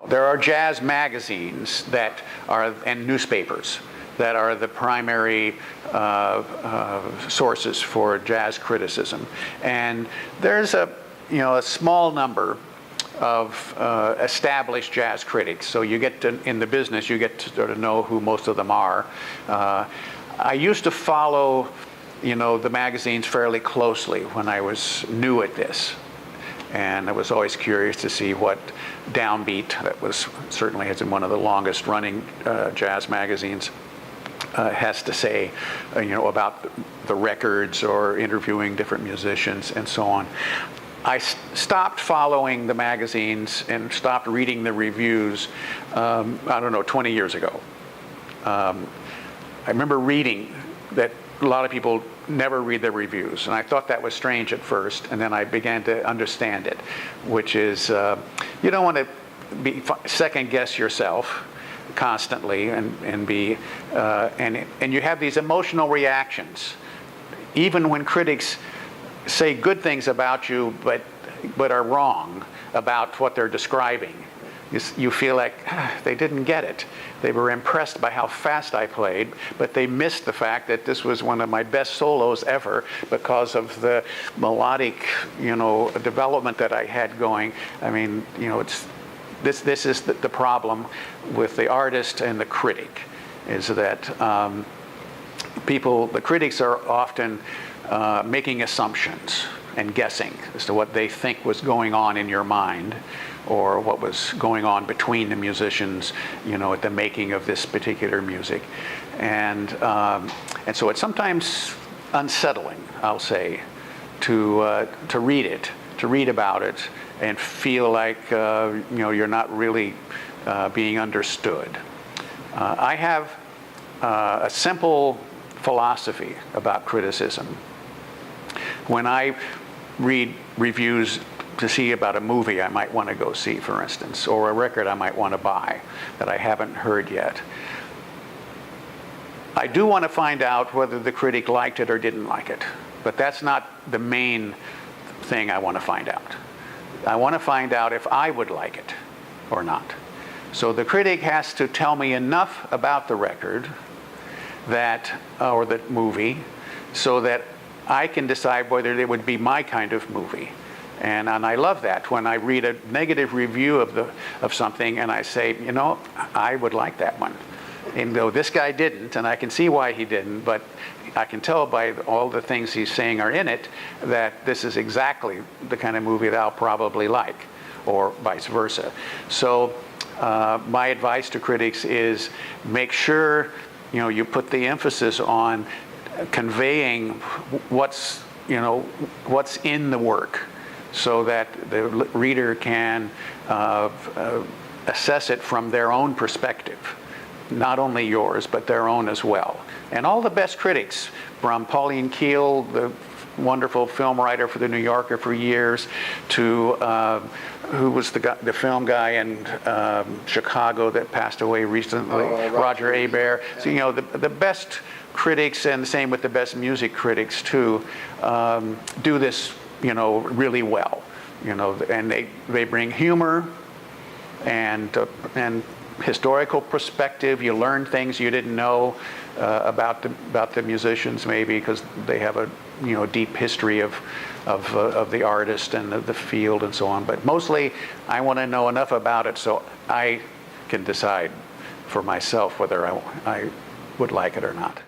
There are jazz magazines that are, and newspapers, that are the primary sources for jazz criticism. And there's a small number of established jazz critics. So you get to, in the business, you get to sort of know who most of them are. I used to follow, the magazines fairly closely when I was new at this. And I was always curious to see what Downbeat, that was certainly has been one of the longest running jazz magazines, has to say, about the records or interviewing different musicians and so on. I stopped following the magazines and stopped reading the reviews, 20 years ago. I remember reading that a lot of people never read the reviews, and I thought that was strange at first, and then I began to understand it, which is you don't want to second guess yourself constantly and you have these emotional reactions, even when critics say good things about you, but are wrong about what they're describing. You feel like they didn't get it. They were impressed by how fast I played, but they missed the fact that this was one of my best solos ever because of the melodic, development that I had going. I mean, this is the problem with the artist and the critic, is that the critics are often making assumptions and guessing as to what they think was going on in your mind, or what was going on between the musicians, at the making of this particular music. And so it's sometimes unsettling, I'll say, to read it, to read about it, and feel like you're not really being understood. I have a simple philosophy about criticism. When I read reviews to see about a movie I might want to go see, for instance, or a record I might want to buy that I haven't heard yet, I do want to find out whether the critic liked it or didn't like it. But that's not the main thing I want to find out. I want to find out if I would like it or not. So the critic has to tell me enough about the record or the movie so that I can decide whether it would be my kind of movie. And I love that when I read a negative review of something and I say, I would like that one. And though this guy didn't, and I can see why he didn't, but I can tell by all the things he's saying are in it that this is exactly the kind of movie that I'll probably like, or vice versa. So my advice to critics is make sure you put the emphasis on conveying what's in the work, so that the reader can assess it from their own perspective, not only yours, but their own as well. And all the best critics, from Pauline Kael, the wonderful film writer for The New Yorker for years, to who was the film guy in Chicago that passed away recently, Roger Ebert. So the best critics, and the same with the best music critics too, do this really well, and they bring humor and historical perspective. You learn things you didn't know about the musicians, maybe because they have a deep history of the artist and the field and so on. But mostly, I want to know enough about it so I can decide for myself whether I would like it or not.